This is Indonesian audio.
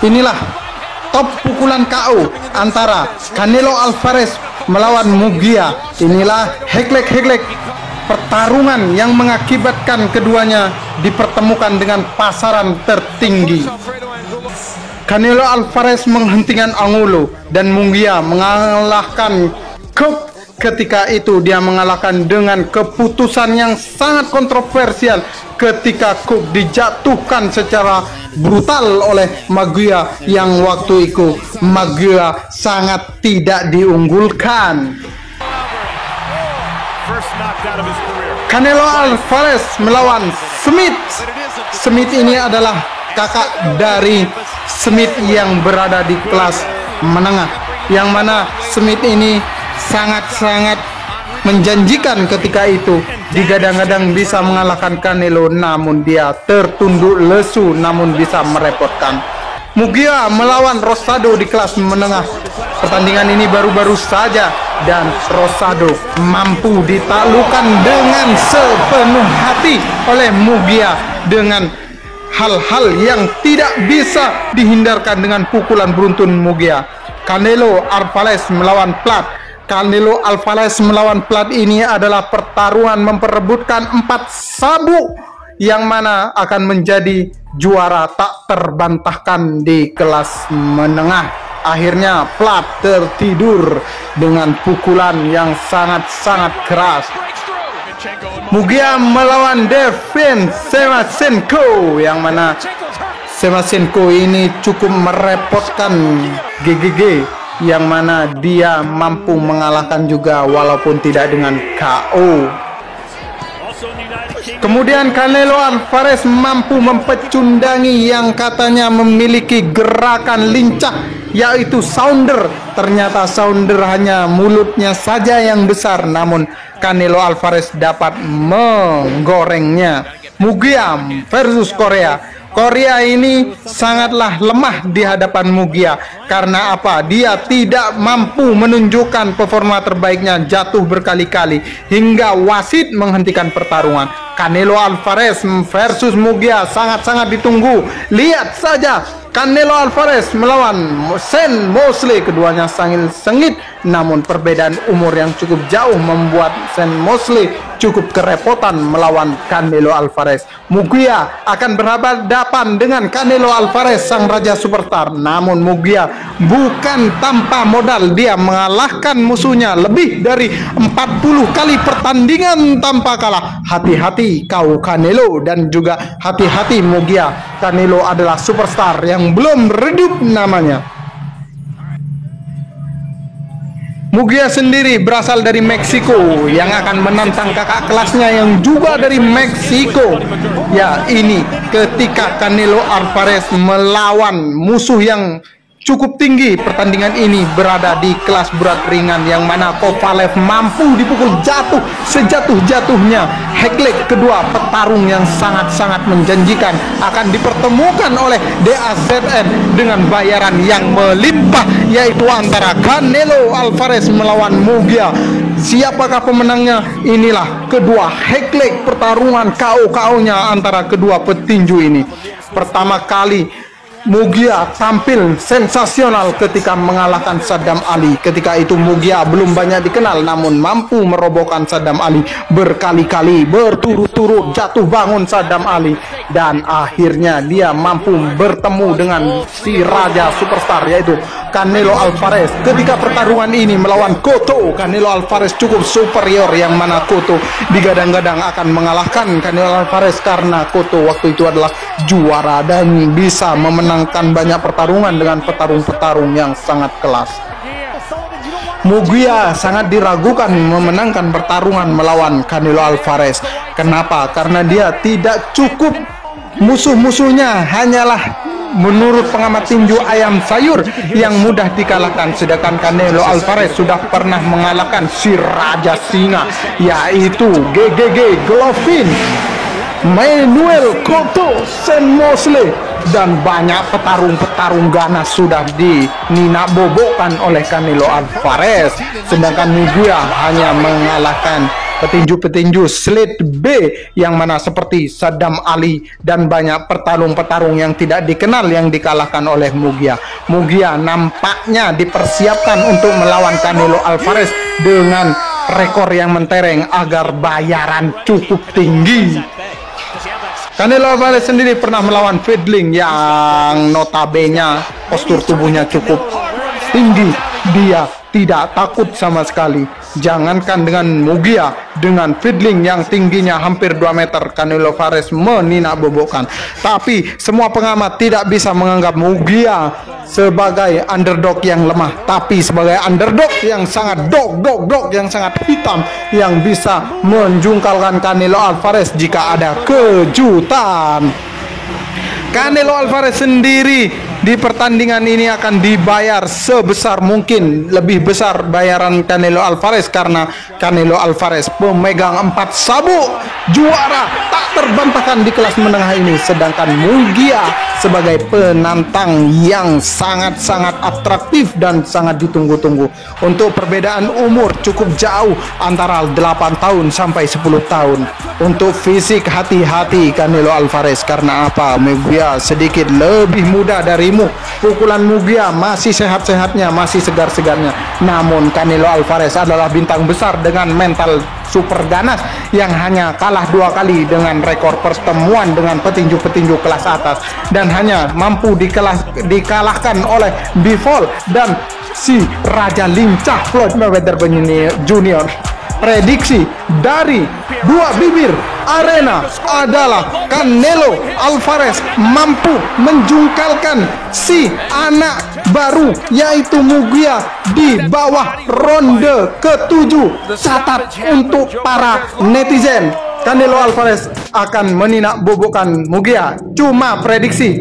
Inilah top pukulan KO antara Canelo Alvarez melawan Munguia. Inilah headlock pertarungan yang mengakibatkan keduanya dipertemukan dengan pasaran tertinggi. Canelo Alvarez menghentikan Angulo dan Munguia mengalahkan Cook. Ketika itu dia mengalahkan dengan keputusan yang sangat kontroversial ketika Cook dijatuhkan secara brutal oleh Munguia yang waktu itu Munguia sangat tidak diunggulkan. Canelo Alvarez melawan Smith. Smith ini adalah kakak dari Smith yang berada di kelas menengah, yang mana Smith ini sangat-sangat menjanjikan ketika itu digadang-gadang bisa mengalahkan Canelo, namun dia tertunduk lesu namun bisa merepotkan. Munguia melawan Rosado di kelas menengah. Pertandingan ini baru-baru saja dan Rosado mampu ditaklukkan dengan sepenuh hati oleh Munguia dengan hal-hal yang tidak bisa dihindarkan dengan pukulan beruntun Munguia. Canelo Alvarez melawan Plat. Canelo Alvarez melawan Plat ini adalah pertarungan memperebutkan 4 sabuk yang mana akan menjadi juara tak terbantahkan di kelas menengah. Akhirnya Plat tertidur dengan pukulan yang sangat-sangat keras. Munguia melawan Devin Semashenko, yang mana Semashenko ini cukup merepotkan GGG, yang mana dia mampu mengalahkan juga walaupun tidak dengan KO. Kemudian Canelo Alvarez mampu mempecundangi yang katanya memiliki gerakan lincah, yaitu sounder. Ternyata sounder hanya mulutnya saja yang besar, namun Canelo Alvarez dapat menggorengnya. Munguia versus Korea. Korea ini sangatlah lemah di hadapan Munguia. Karena apa? Dia tidak mampu menunjukkan performa terbaiknya, jatuh berkali-kali hingga wasit menghentikan pertarungan. Canelo Alvarez versus Munguia sangat-sangat ditunggu. Lihat saja Canelo Alvarez melawan Sean Mosley. Keduanya sangat sengit, namun perbedaan umur yang cukup jauh membuat Sean Mosley cukup kerepotan melawan Canelo Alvarez. Munguia akan berhadapan dengan Canelo Alvarez, sang raja superstar. Namun Munguia bukan tanpa modal, dia mengalahkan musuhnya lebih dari 40 kali pertandingan tanpa kalah. Hati-hati kau Canelo, dan juga hati-hati Munguia. Canelo adalah superstar yang belum redup namanya. Munguia sendiri berasal dari Meksiko yang akan menantang kakak kelasnya yang juga dari Meksiko. Ya, ini ketika Canelo Alvarez melawan musuh yang cukup tinggi. Pertandingan ini berada di kelas berat ringan, yang mana Kovalev mampu dipukul jatuh sejatuh-jatuhnya. Headlock kedua petarung yang sangat-sangat menjanjikan akan dipertemukan oleh DAZN dengan bayaran yang melimpah, yaitu antara Canelo Alvarez melawan Munguia. Siapakah pemenangnya? Inilah kedua headlock pertarungan KO-nya antara kedua petinju ini. Pertama kali Munguia tampil sensasional ketika mengalahkan Saddam Ali. Ketika itu Munguia belum banyak dikenal, namun mampu merobohkan Saddam Ali berkali-kali, berturut-turut jatuh bangun Saddam Ali. Dan akhirnya dia mampu bertemu dengan si raja superstar, yaitu Canelo Alvarez. Ketika pertarungan ini melawan Cotto, Canelo Alvarez cukup superior, yang mana Cotto digadang-gadang akan mengalahkan Canelo Alvarez karena Cotto waktu itu adalah juara dan bisa memenangkan banyak pertarungan dengan petarung-petarung yang sangat kelas. Munguia sangat diragukan memenangkan pertarungan melawan Canelo Alvarez. Kenapa? Karena dia tidak cukup, musuh-musuhnya hanyalah menurut pengamat tinju ayam sayur yang mudah dikalahkan. Sedangkan Canelo Alvarez sudah pernah mengalahkan si raja singa, yaitu GGG Golovkin, Manuel Cotto, Sean Mosley, dan banyak petarung-petarung ganas sudah dininabobokan oleh Canelo Alvarez. Sedangkan Munguia hanya mengalahkan petinju-petinju slate B yang mana seperti Saddam Ali dan banyak petarung-petarung yang tidak dikenal yang dikalahkan oleh Mugia. Mugia nampaknya dipersiapkan untuk melawan Canelo Alvarez dengan rekor yang mentereng agar bayaran cukup tinggi. Canelo Alvarez sendiri pernah melawan Fedling yang notabene postur tubuhnya cukup tinggi. Dia tidak takut sama sekali. Jangankan dengan Mugia, dengan Fedling yang tingginya hampir 2 meter, Canelo Alvarez meninak bobokkan. Tapi semua pengamat tidak bisa menganggap Mugia sebagai underdog yang lemah, tapi sebagai underdog yang sangat dog yang sangat hitam, yang bisa menjungkalkan Canelo Alvarez jika ada kejutan. Canelo Alvarez sendiri di pertandingan ini akan dibayar sebesar mungkin, lebih besar bayaran Canelo Alvarez karena Canelo Alvarez pemegang 4 sabuk juara tak terbantahkan di kelas menengah ini, sedangkan Mugia sebagai penantang yang sangat-sangat atraktif dan sangat ditunggu-tunggu. Untuk perbedaan umur cukup jauh antara 8 tahun sampai 10 tahun. Untuk fisik hati-hati Canelo Alvarez, karena apa? Mugia sedikit lebih muda darimu. Pukulan Mugia masih sehat-sehatnya, masih segar-segarnya. Namun Canelo Alvarez adalah bintang besar dengan mental super ganas yang hanya kalah 2 kali dengan rekor pertemuan dengan petinju-petinju kelas atas, dan hanya mampu dikalahkan oleh Bivol dan si Raja Lincah Floyd Mayweather Junior. Prediksi dari 2 bibir arena adalah Canelo Alvarez mampu menjungkalkan si anak baru yaitu Mugia di bawah ronde ke-7. Catat untuk para netizen, Canelo Alvarez akan meninak bobokkan Mugia. Cuma prediksi.